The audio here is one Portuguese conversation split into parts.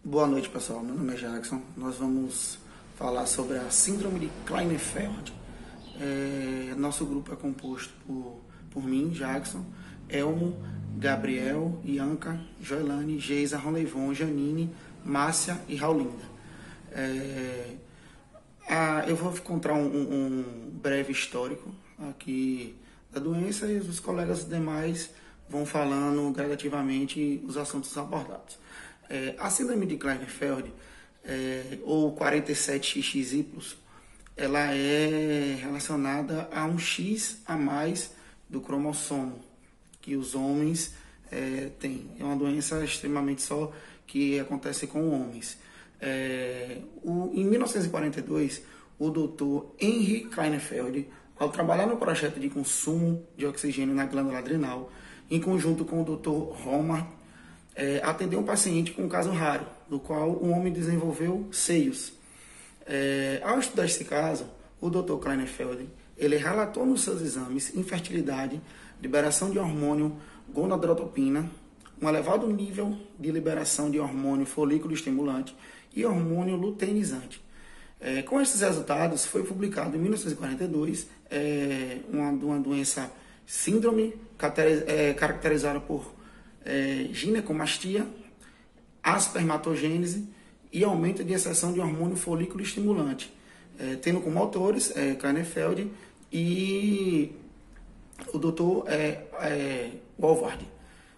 Boa noite, pessoal. Meu nome é Jackson. Nós vamos falar sobre a Síndrome de Klinefelter. Nosso grupo é composto por mim, Jackson, Elmo, Gabriel, Ianca, Joelane, Geisa, Ronleivon, Janine, Márcia e Raulinda. Eu vou contar um breve histórico aqui da doença e os colegas demais vão falando gradativamente os assuntos abordados. A síndrome de Klinefelter, ou 47XXY, ela é relacionada a um X a mais do cromossomo que os homens têm. É uma doença extremamente só que acontece com homens. Em 1942, o Dr. Henry Klinefelter, ao trabalhar no projeto de consumo de oxigênio na glândula adrenal, em conjunto com o Dr. Romer, atendeu um paciente com um caso raro, do qual o homem desenvolveu seios. Ao estudar esse caso, o Dr. Klinefelter, ele relatou nos seus exames infertilidade, liberação de hormônio gonadotropina, um elevado nível de liberação de hormônio folículo estimulante e hormônio luteinizante. Com esses resultados, foi publicado em 1942 uma doença síndrome caracterizada por ginecomastia, aspermatogênese e aumento de exceção de hormônio folículo estimulante, tendo como autores Klinefelter e o Dr. Walvard.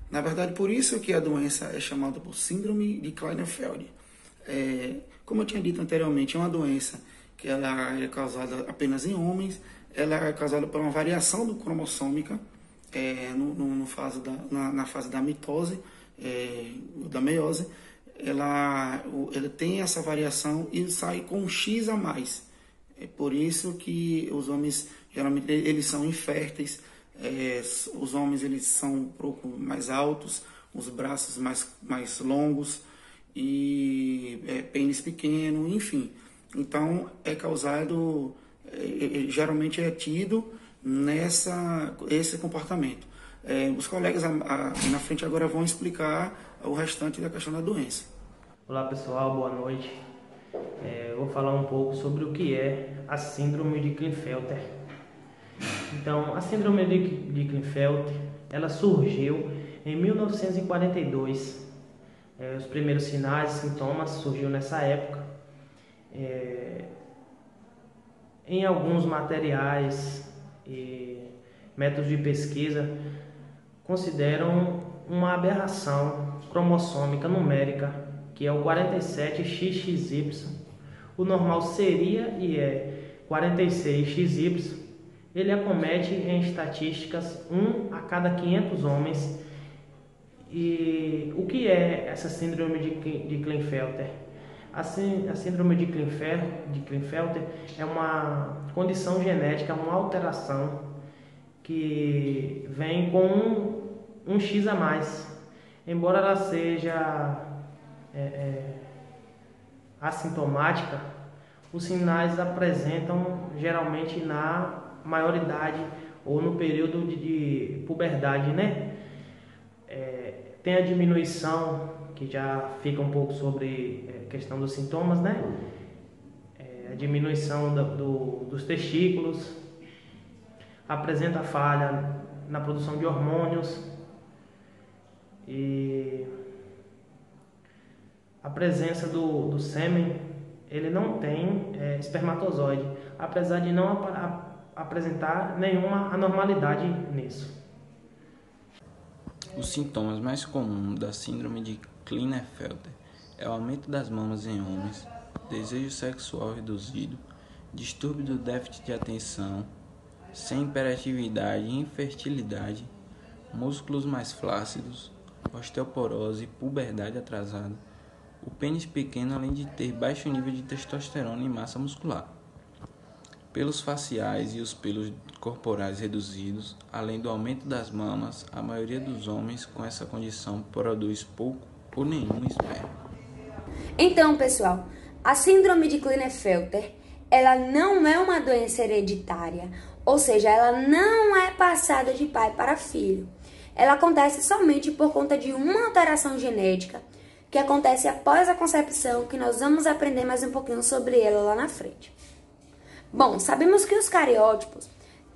Na verdade, por isso que a doença é chamada por síndrome de Klinefelter. Como eu tinha dito anteriormente, é uma doença que ela é causada apenas em homens, ela é causada por uma variação do cromossômica na fase da mitose, da meiose. Ela tem essa variação e sai com um X a mais. É por isso que os homens, geralmente, eles são inférteis. Os homens, eles são um pouco mais altos, os braços mais longos e pênis pequeno, enfim. Então, é causado, geralmente é tido esse comportamento. Os colegas aqui na frente agora vão explicar o restante da questão da doença. Olá pessoal, boa noite. Eu vou falar um pouco sobre o que é a síndrome de Klinefelter. Então, a síndrome de Klinefelter, ela surgiu em 1942. Os primeiros sinais e sintomas surgiram nessa época. Em alguns materiais e métodos de pesquisa consideram uma aberração cromossômica numérica, que é o 47XXY. O normal seria e é 46XY. Ele acomete em estatísticas 1 a cada 500 homens. E o que é essa síndrome de Klinefelter? A síndrome de Klinefelter é uma condição genética, uma alteração que vem com um X a mais. Embora ela seja assintomática, os sinais apresentam geralmente na maioridade ou no período de puberdade, né? Tem a diminuição, que já fica um pouco sobre a questão dos sintomas, né? A diminuição dos testículos, apresenta falha na produção de hormônios e a presença do sêmen, ele não tem espermatozoide, apesar de não apresentar nenhuma anormalidade nisso. Os sintomas mais comuns da síndrome de Klinefelter é o aumento das mamas em homens, desejo sexual reduzido, distúrbio do déficit de atenção, sem hiperatividade e infertilidade, músculos mais flácidos, osteoporose, puberdade atrasada, o pênis pequeno além de ter baixo nível de testosterona e massa muscular, pelos faciais e os pelos corporais reduzidos, além do aumento das mamas. A maioria dos homens com essa condição produz pouco ou nenhum esperma. Então, pessoal, a síndrome de Klinefelter, ela não é uma doença hereditária, ou seja, ela não é passada de pai para filho. Ela acontece somente por conta de uma alteração genética que acontece após a concepção, que nós vamos aprender mais um pouquinho sobre ela lá na frente. Bom, sabemos que os cariótipos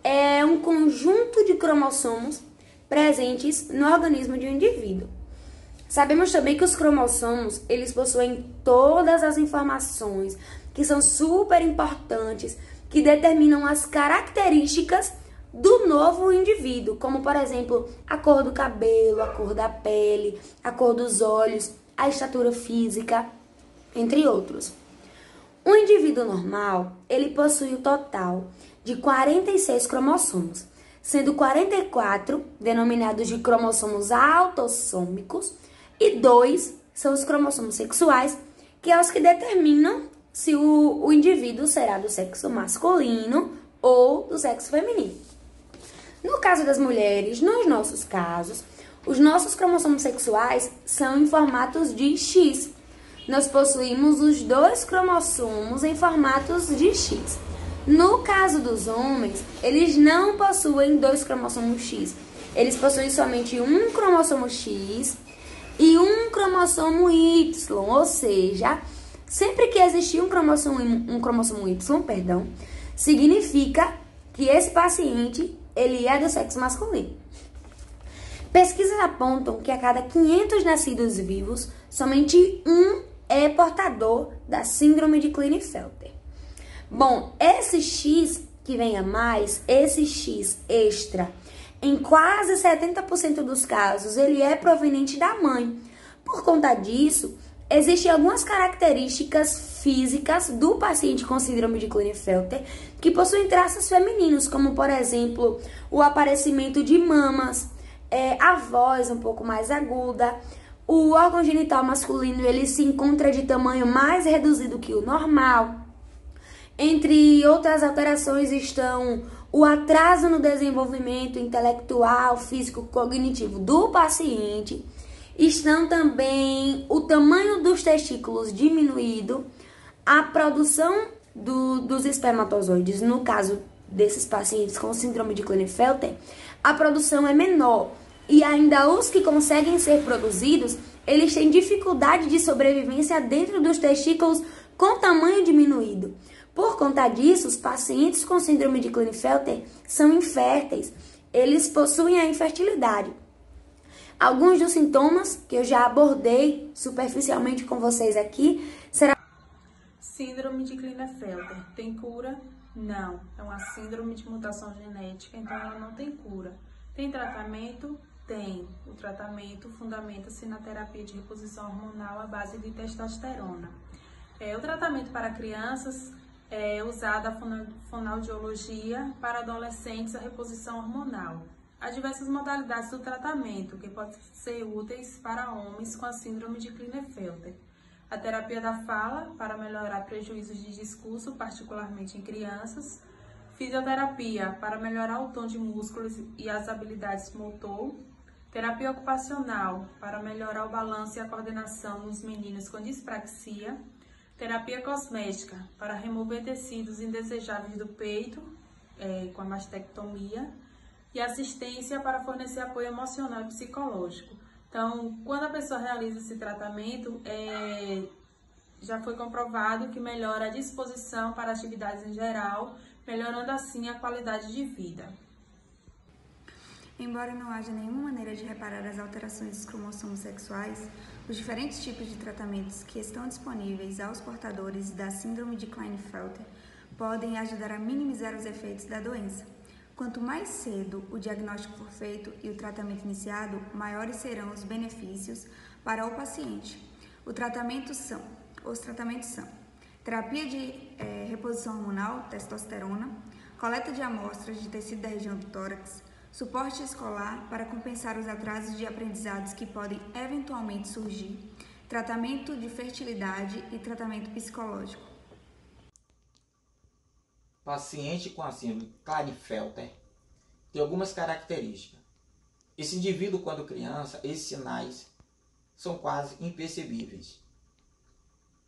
é um conjunto de cromossomos presentes no organismo de um indivíduo. Sabemos também que os cromossomos, eles possuem todas as informações que são super importantes, que determinam as características do novo indivíduo, como, por exemplo, a cor do cabelo, a cor da pele, a cor dos olhos, a estatura física, entre outros. Um indivíduo normal, ele possui o total de 46 cromossomos, sendo 44 denominados de cromossomos autossômicos e 2 são os cromossomos sexuais, que é os que determinam se o indivíduo será do sexo masculino ou do sexo feminino. No caso das mulheres, nos nossos casos, os nossos cromossomos sexuais são em formatos de X. Nós possuímos os 2 cromossomos em formatos de X. No caso dos homens, eles não possuem 2 cromossomos X. Eles possuem somente um cromossomo X e um cromossomo Y, ou seja, sempre que existir um cromossomo Y, significa que esse paciente ele é do sexo masculino. Pesquisas apontam que a cada 500 nascidos vivos, somente um é portador da síndrome de Klinefelter. Bom, esse X que vem a mais, esse X extra, em quase 70% dos casos, ele é proveniente da mãe. Por conta disso, existem algumas características físicas do paciente com síndrome de Klinefelter que possuem traços femininos, como, por exemplo, o aparecimento de mamas, a voz um pouco mais aguda, o órgão genital masculino ele se encontra de tamanho mais reduzido que o normal. Entre outras alterações estão o atraso no desenvolvimento intelectual, físico, cognitivo do paciente. Estão também o tamanho dos testículos diminuído, a produção dos espermatozoides, no caso desses pacientes com síndrome de Klinefelter, a produção é menor. E ainda os que conseguem ser produzidos, eles têm dificuldade de sobrevivência dentro dos testículos com tamanho diminuído. Por conta disso, os pacientes com síndrome de Klinefelter são inférteis. Eles possuem a infertilidade. Alguns dos sintomas que eu já abordei superficialmente com vocês aqui será... Síndrome de Klinefelter tem cura? Não. É uma síndrome de mutação genética, então ela não tem cura. Tem tratamento? Tem. O tratamento fundamenta-se na terapia de reposição hormonal à base de testosterona. O tratamento para crianças é usada a fonoaudiologia, para adolescentes a reposição hormonal. Há diversas modalidades do tratamento que podem ser úteis para homens com a síndrome de Klinefelter. A terapia da fala, para melhorar prejuízos de discurso, particularmente em crianças. Fisioterapia, para melhorar o tom de músculos e as habilidades motor. Terapia ocupacional, para melhorar o balanço e a coordenação nos meninos com dispraxia. Terapia cosmética, para remover tecidos indesejáveis do peito, com a mastectomia. E assistência para fornecer apoio emocional e psicológico. Então, quando a pessoa realiza esse tratamento, já foi comprovado que melhora a disposição para atividades em geral, melhorando assim a qualidade de vida. Embora não haja nenhuma maneira de reparar as alterações dos cromossomos sexuais, os diferentes tipos de tratamentos que estão disponíveis aos portadores da síndrome de Klinefelter podem ajudar a minimizar os efeitos da doença. Quanto mais cedo o diagnóstico for feito e o tratamento iniciado, maiores serão os benefícios para o paciente. Os tratamentos são terapia de reposição hormonal, testosterona, coleta de amostras de tecido da região do tórax, suporte escolar para compensar os atrasos de aprendizados que podem eventualmente surgir, tratamento de fertilidade e tratamento psicológico. Paciente com a síndrome de Klinefelter tem algumas características. Esse indivíduo, quando criança, esses sinais são quase imperceptíveis.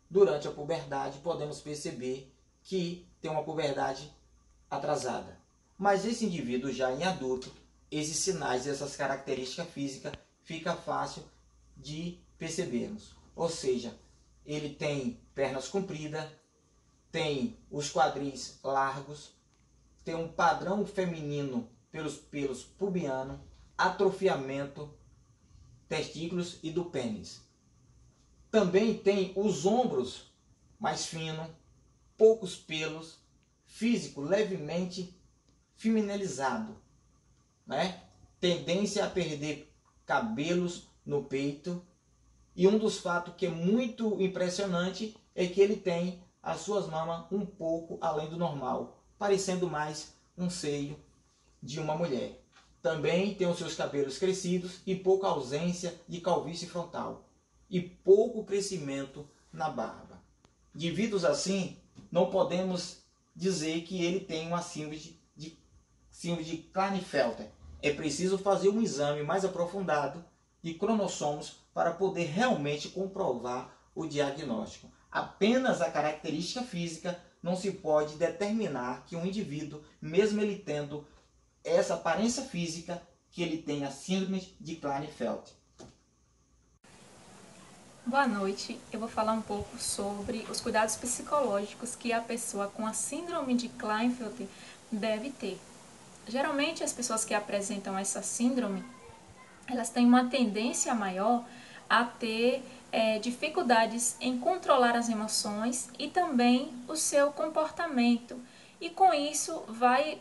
Durante a puberdade, podemos perceber que tem uma puberdade atrasada. Mas esse indivíduo já em adulto, esses sinais, essas características físicas, fica fácil de percebermos. ou seja, ele tem pernas compridas, tem os quadris largos, tem um padrão feminino pelos pelos pubianos, atrofiamento, testículos e do pênis. Também tem os ombros mais finos, poucos pelos, físico levemente feminilizado, né? Tendência a perder cabelos no peito. E um dos fatos que é muito impressionante é que ele tem as suas mamas um pouco além do normal, parecendo mais um seio de uma mulher. Também tem os seus cabelos crescidos e pouca ausência de calvície frontal e pouco crescimento na barba. Devido assim, não podemos dizer que ele tem uma síndrome de Klinefelter. É preciso fazer um exame mais aprofundado de cromossomos para poder realmente comprovar o diagnóstico. Apenas a característica física não se pode determinar que um indivíduo, mesmo ele tendo essa aparência física, que ele tem a síndrome de Klinefelter. Boa noite, eu vou falar um pouco sobre os cuidados psicológicos que a pessoa com a síndrome de Klinefelter deve ter. Geralmente as pessoas que apresentam essa síndrome, elas têm uma tendência maior a ter dificuldades em controlar as emoções e também o seu comportamento. E com isso vai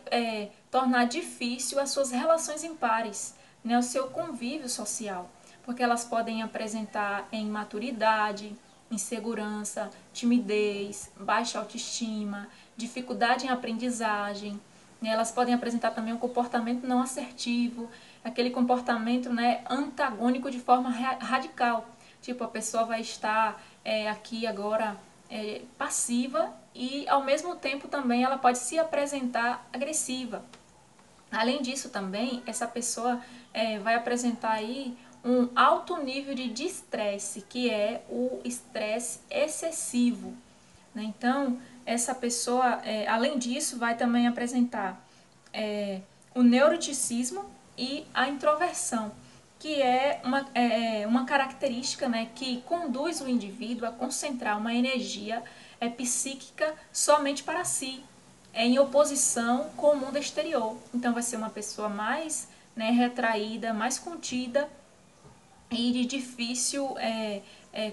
tornar difícil as suas relações em pares, né, o seu convívio social, porque elas podem apresentar imaturidade, insegurança, timidez, baixa autoestima, dificuldade em aprendizagem, né, elas podem apresentar também um comportamento não assertivo, aquele comportamento, né, antagônico de forma radical. Tipo, a pessoa vai estar aqui agora passiva e ao mesmo tempo também ela pode se apresentar agressiva. Além disso também, essa pessoa vai apresentar aí um alto nível de estresse, que é o estresse excessivo, né? Então, essa pessoa, além disso, vai também apresentar o neuroticismo e a introversão, que é uma característica, né, que conduz o indivíduo a concentrar uma energia psíquica somente para si, em oposição com o mundo exterior. Então vai ser uma pessoa mais, né, retraída, mais contida e de difícil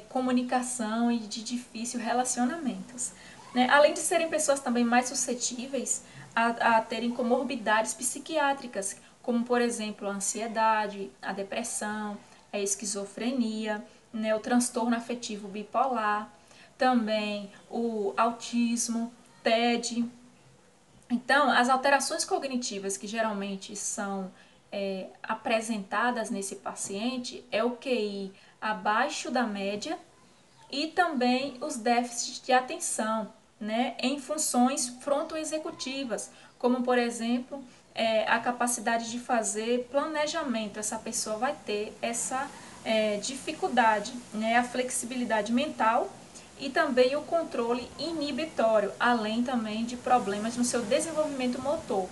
comunicação e de difícil relacionamentos, né? Além de serem pessoas também mais suscetíveis a terem comorbidades psiquiátricas, como, por exemplo, a ansiedade, a depressão, a esquizofrenia, né, o transtorno afetivo bipolar, também o autismo, TED. Então, as alterações cognitivas que geralmente são apresentadas nesse paciente é o QI abaixo da média e também os déficits de atenção, né, em funções frontoexecutivas, como, por exemplo, a capacidade de fazer planejamento. Essa pessoa vai ter essa dificuldade, né, a flexibilidade mental e também o controle inibitório, além também de problemas no seu desenvolvimento motor,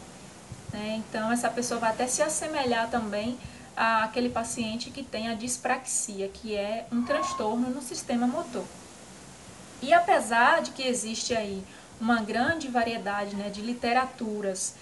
né? Então, essa pessoa vai até se assemelhar também àquele paciente que tem a dispraxia, que é um transtorno no sistema motor. E apesar de que existe aí uma grande variedade, né, de literaturas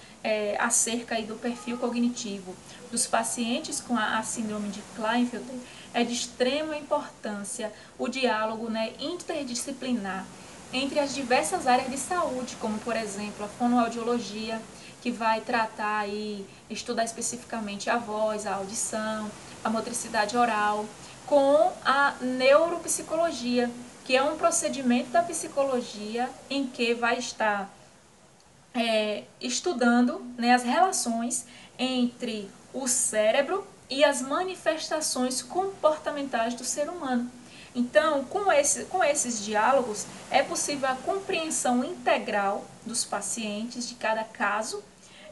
acerca aí do perfil cognitivo dos pacientes com a síndrome de Klinefelter, é de extrema importância o diálogo, né, interdisciplinar entre as diversas áreas de saúde, como, por exemplo, a fonoaudiologia, que vai tratar e estudar especificamente a voz, a audição, a motricidade oral, com a neuropsicologia, que é um procedimento da psicologia em que vai estar estudando, né, as relações entre o cérebro e as manifestações comportamentais do ser humano. Então, com esses diálogos, é possível a compreensão integral dos pacientes de cada caso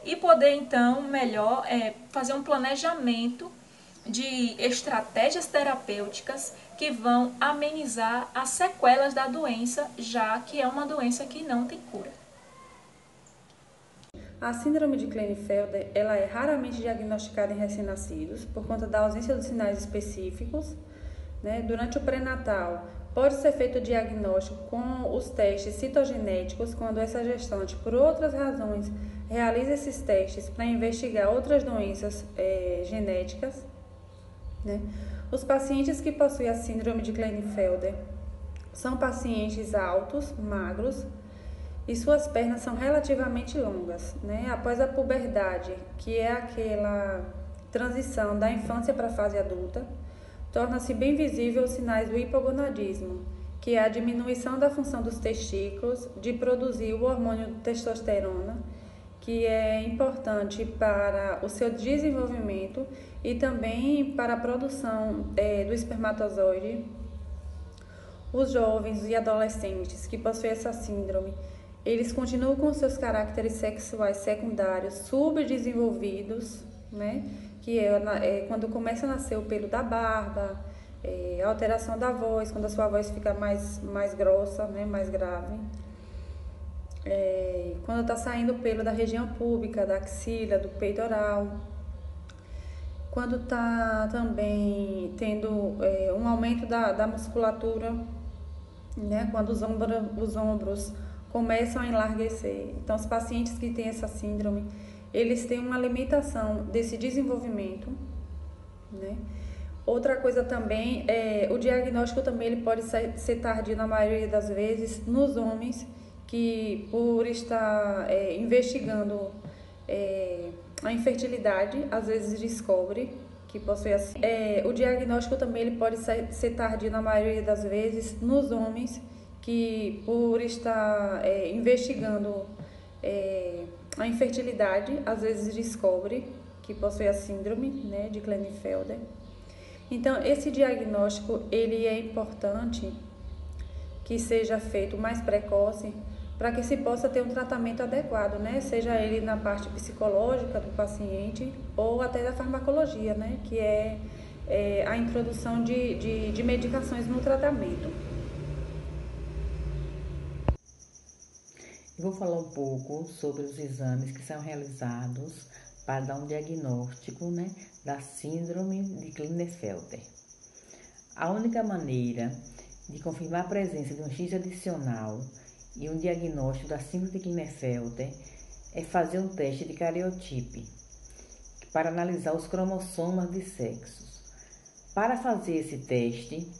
e poder, então, melhor fazer um planejamento de estratégias terapêuticas que vão amenizar as sequelas da doença, já que é uma doença que não tem cura. A síndrome de Klinefelter, ela é raramente diagnosticada em recém-nascidos por conta da ausência dos sinais específicos né? Durante o pré-natal, pode ser feito o diagnóstico com os testes citogenéticos, quando essa gestante, por outras razões, realiza esses testes para investigar outras doenças genéticas, né? Os pacientes que possuem a síndrome de Klinefelter são pacientes altos, magros, e suas pernas são relativamente longas, né? Após a puberdade, que é aquela transição da infância para a fase adulta, torna-se bem visível os sinais do hipogonadismo, que é a diminuição da função dos testículos de produzir o hormônio testosterona, que é importante para o seu desenvolvimento e também para a produção do espermatozoide. Os jovens e adolescentes que possuem essa síndrome, eles continuam com seus caracteres sexuais secundários subdesenvolvidos, né? Que é quando começa a nascer o pelo da barba, a alteração da voz, quando a sua voz fica mais grossa, né? Mais grave. Quando está saindo o pelo da região púbica, da axila, do peitoral. Quando está também tendo um aumento da musculatura, né? Quando os ombros começam a enlarguecer. Então, os pacientes que têm essa síndrome, eles têm uma limitação desse desenvolvimento, né? Outra coisa também, o diagnóstico também ele pode ser tardio na maioria das vezes nos homens que, por estar investigando a infertilidade, às vezes descobre que possui assim. O diagnóstico também ele pode ser tardio na maioria das vezes nos homens que, por estar investigando a infertilidade, às vezes descobre que possui a síndrome, né, de Klinefelter. Então, esse diagnóstico ele é importante que seja feito mais precoce para que se possa ter um tratamento adequado, né? Seja ele na parte psicológica do paciente ou até da farmacologia, né? Que é a introdução de medicações no tratamento. Eu vou falar um pouco sobre os exames que são realizados para dar um diagnóstico, né, da síndrome de Klinefelter. A única maneira de confirmar a presença de um X adicional e um diagnóstico da síndrome de Klinefelter é fazer um teste de cariotipe para analisar os cromossomas de sexos. Para fazer esse teste,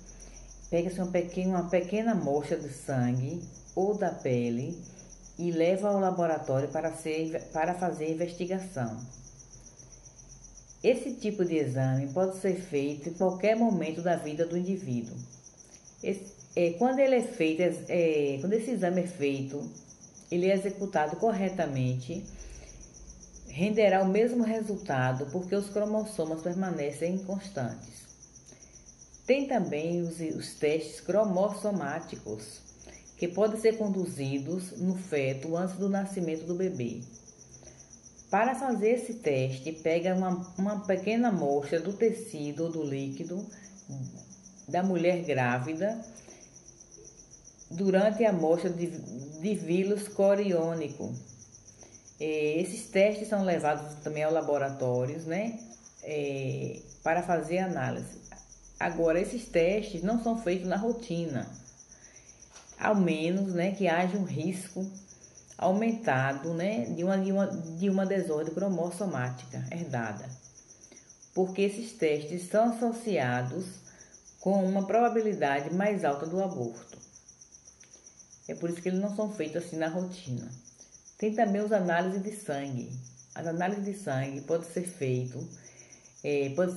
pega-se uma pequena amostra de sangue ou da pele e leva ao laboratório para fazer a investigação. Esse tipo de exame pode ser feito em qualquer momento da vida do indivíduo. Quando esse exame é feito, ele é executado corretamente, renderá o mesmo resultado porque os cromossomas permanecem constantes. Tem também os testes cromossomáticos, que podem ser conduzidos no feto antes do nascimento do bebê. Para fazer esse teste, pega uma pequena amostra do tecido ou do líquido da mulher grávida durante a amostra de vírus coriônico. Esses testes são levados também ao laboratório, né, para fazer análise. Agora, esses testes não são feitos na rotina, ao menos, né, que haja um risco aumentado, né, de uma desordem cromossomática herdada, porque esses testes são associados com uma probabilidade mais alta do aborto. É por isso que eles não são feitos assim na rotina. Tem também as análises de sangue. As análises de sangue pode ser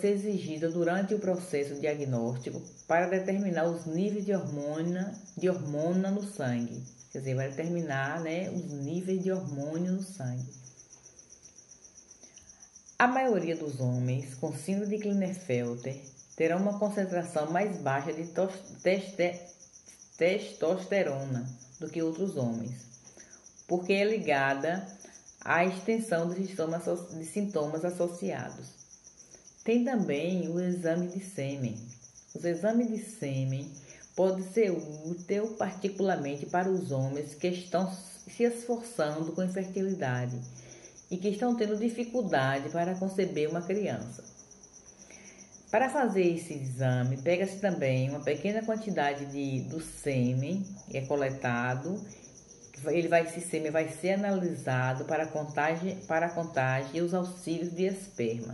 exigida durante o processo diagnóstico para determinar os níveis de hormona no sangue. Quer dizer, vai determinar, né, os níveis de hormônio no sangue. A maioria dos homens com síndrome de Klinefelter terá uma concentração mais baixa de testosterona do que outros homens, porque é ligada à extensão de sintomas associados. Tem também o exame de sêmen. Os exames de sêmen podem ser úteis particularmente para os homens que estão se esforçando com infertilidade e que estão tendo dificuldade para conceber uma criança. Para fazer esse exame, pega-se também uma pequena quantidade do sêmen, que é coletado. Esse sêmen vai ser analisado para a contagem e os auxílios de esperma.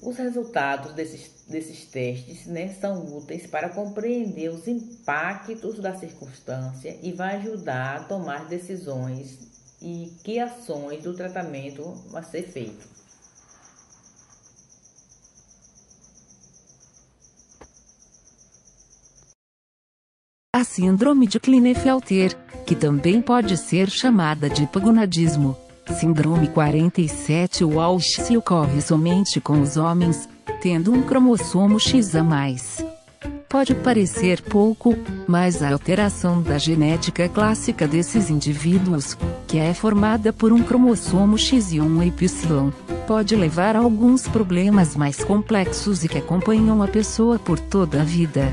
Os resultados desses testes, né, são úteis para compreender os impactos da circunstância e vai ajudar a tomar decisões e que ações do tratamento vai ser feito. A síndrome de Klinefelter, que também pode ser chamada de hipogonadismo, síndrome 47 Walsh, se ocorre somente com os homens, tendo um cromossomo X a mais. Pode parecer pouco, mas a alteração da genética clássica desses indivíduos, que é formada por um cromossomo X e um Y, pode levar a alguns problemas mais complexos e que acompanham a pessoa por toda a vida.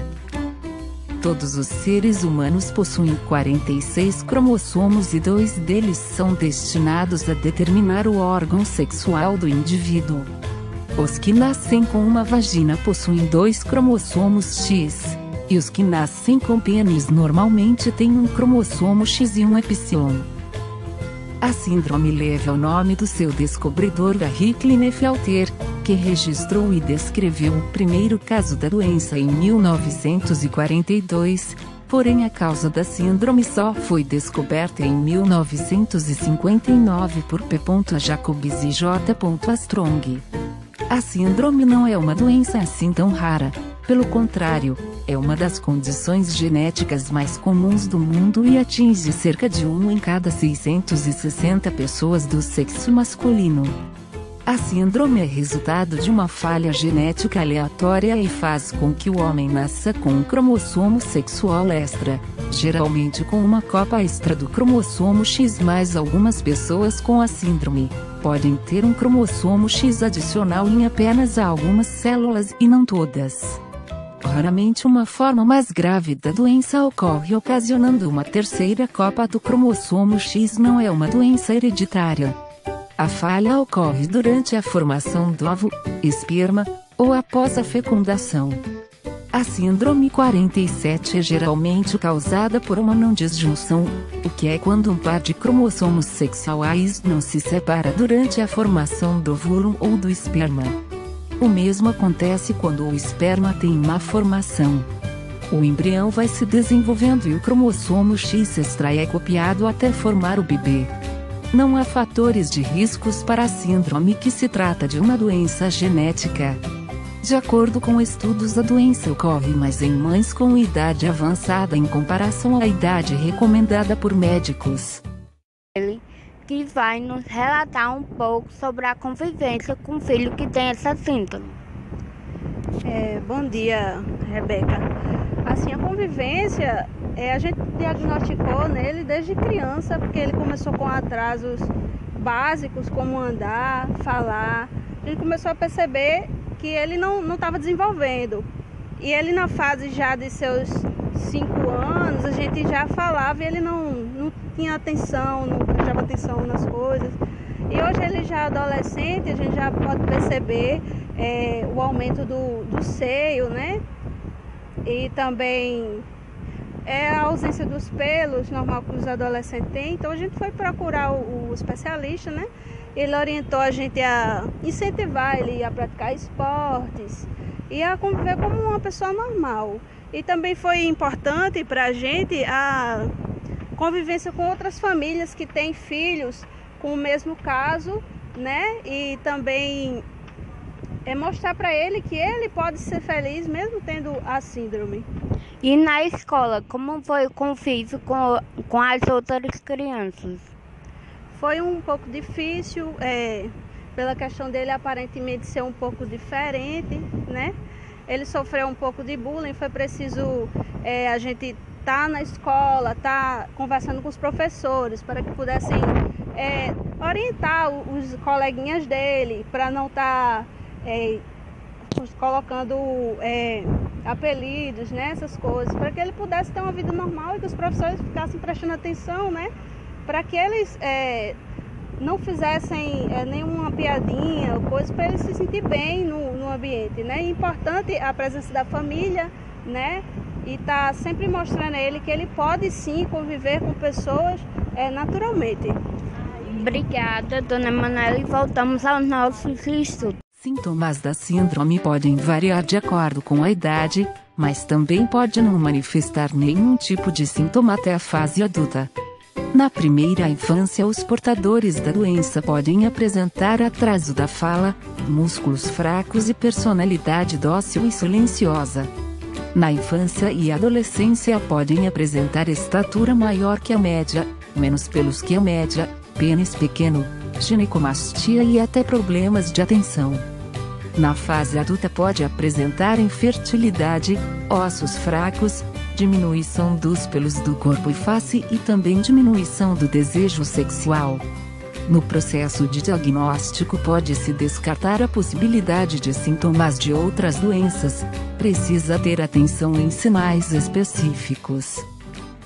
Todos os seres humanos possuem 46 cromossomos e 2 deles são destinados a determinar o órgão sexual do indivíduo. Os que nascem com uma vagina possuem 2 cromossomos X, e os que nascem com pênis normalmente têm um cromossomo X e um Y. A síndrome leva o nome do seu descobridor Henri Klinefelter, que registrou e descreveu o primeiro caso da doença em 1942, porém a causa da síndrome só foi descoberta em 1959 por P. Jacobs e J. Armstrong. A síndrome não é uma doença assim tão rara, pelo contrário, é uma das condições genéticas mais comuns do mundo e atinge cerca de 1 em cada 660 pessoas do sexo masculino. A síndrome é resultado de uma falha genética aleatória e faz com que o homem nasça com um cromossomo sexual extra, geralmente com uma cópia extra do cromossomo X, mas algumas pessoas com a síndrome podem ter um cromossomo X adicional em apenas algumas células e não todas. Raramente uma forma mais grave da doença ocorre ocasionando uma terceira cópia do cromossomo X. Não é uma doença hereditária. A falha ocorre durante a formação do óvulo, esperma, ou após a fecundação. A síndrome 47 é geralmente causada por uma não disjunção, o que é quando um par de cromossomos sexuais não se separa durante a formação do óvulo ou do esperma. O mesmo acontece quando o esperma tem má formação. O embrião vai se desenvolvendo e o cromossomo X extra é copiado até formar o bebê. Não há fatores de riscos para a síndrome, que se trata de uma doença genética. De acordo com estudos, a doença ocorre mais em mães com idade avançada em comparação à idade recomendada por médicos. Ele que vai nos relatar um pouco sobre a convivência com o filho que tem essa síndrome. Bom dia, Rebeca. Assim, a convivência, a gente diagnosticou nele desde criança, porque ele começou com atrasos básicos, como andar, falar. A gente começou a perceber que ele não estava desenvolvendo. E ele, na fase já de seus 5 anos, a gente já falava e ele não tinha atenção, não prestava atenção nas coisas. E hoje ele já é adolescente, a gente já pode perceber o aumento do seio, né? E também a ausência dos pelos, normal que os adolescentes têm. Então a gente foi procurar o especialista, né? Ele orientou a gente a incentivar ele a praticar esportes e a conviver como uma pessoa normal. E também foi importante para a gente a convivência com outras famílias que têm filhos com o mesmo caso, né? E também mostrar para ele que ele pode ser feliz mesmo tendo a síndrome. E na escola, como foi o convívio com as outras crianças? Foi um pouco difícil, pela questão dele aparentemente ser um pouco diferente, né? Ele sofreu um pouco de bullying, foi preciso a gente estar na escola, estar conversando com os professores para que pudessem orientar os coleguinhas dele, para não estar colocando apelidos, né, essas coisas, para que ele pudesse ter uma vida normal e que os professores ficassem prestando atenção, né, para que eles não fizessem nenhuma piadinha ou coisa para ele se sentir bem no ambiente, né? É importante a presença da família, né? E tá sempre mostrando a ele que ele pode sim conviver com pessoas naturalmente. Obrigada, dona Manuela, e voltamos aos nossos estudos. Sintomas da síndrome podem variar de acordo com a idade, mas também pode não manifestar nenhum tipo de sintoma até a fase adulta. Na primeira infância, os portadores da doença podem apresentar atraso da fala, músculos fracos e personalidade dócil e silenciosa. Na infância e adolescência podem apresentar estatura maior que a média, menos pelos que a média, pênis pequeno, ginecomastia e até problemas de atenção. Na fase adulta pode apresentar infertilidade, ossos fracos, diminuição dos pelos do corpo e face e também diminuição do desejo sexual. No processo de diagnóstico pode-se descartar a possibilidade de sintomas de outras doenças. Precisa ter atenção em sinais específicos.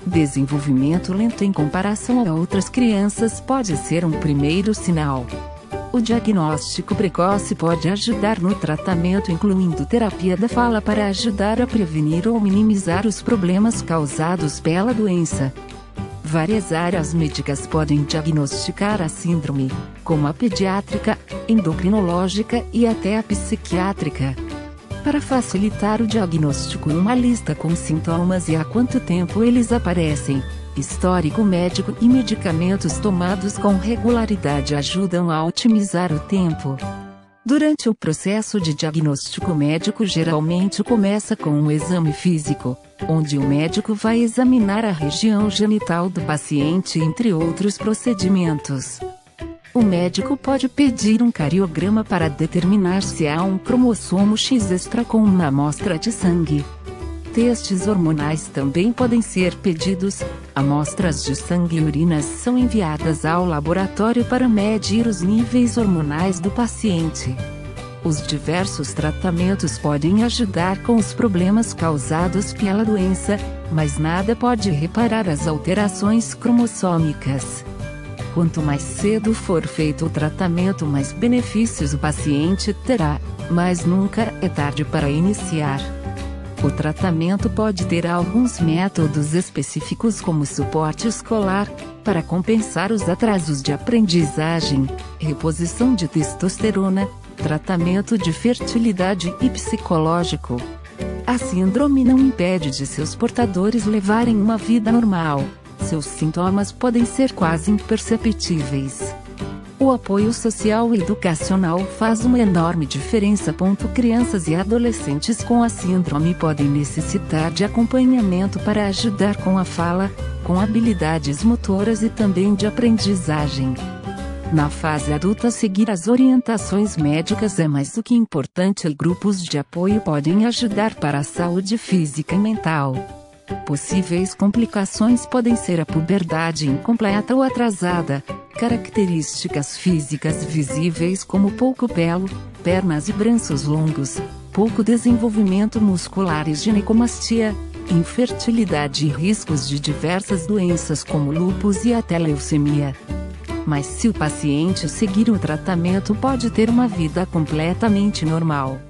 Desenvolvimento lento em comparação a outras crianças pode ser um primeiro sinal. O diagnóstico precoce pode ajudar no tratamento, incluindo terapia da fala para ajudar a prevenir ou minimizar os problemas causados pela doença. Várias áreas médicas podem diagnosticar a síndrome, como a pediátrica, endocrinológica e até a psiquiátrica. Para facilitar o diagnóstico, uma lista com sintomas e há quanto tempo eles aparecem, histórico médico e medicamentos tomados com regularidade ajudam a otimizar o tempo. Durante o processo de diagnóstico médico, geralmente começa com um exame físico, onde o médico vai examinar a região genital do paciente, entre outros procedimentos. O médico pode pedir um cariograma para determinar se há um cromossomo X extra com uma amostra de sangue. Testes hormonais também podem ser pedidos. Amostras de sangue e urinas são enviadas ao laboratório para medir os níveis hormonais do paciente. Os diversos tratamentos podem ajudar com os problemas causados pela doença, mas nada pode reparar as alterações cromossômicas. Quanto mais cedo for feito o tratamento, mais benefícios o paciente terá, mas nunca é tarde para iniciar. O tratamento pode ter alguns métodos específicos, como suporte escolar, para compensar os atrasos de aprendizagem, reposição de testosterona, tratamento de fertilidade e psicológico. A síndrome não impede de seus portadores levarem uma vida normal. Seus sintomas podem ser quase imperceptíveis. O apoio social e educacional faz uma enorme diferença. Crianças e adolescentes com a síndrome podem necessitar de acompanhamento para ajudar com a fala, com habilidades motoras e também de aprendizagem. Na fase adulta, seguir as orientações médicas é mais do que importante. Grupos de apoio podem ajudar para a saúde física e mental. Possíveis complicações podem ser a puberdade incompleta ou atrasada, características físicas visíveis como pouco pelo, pernas e braços longos, pouco desenvolvimento muscular e ginecomastia, infertilidade e riscos de diversas doenças como lúpus e até leucemia. Mas se o paciente seguir o tratamento, pode ter uma vida completamente normal.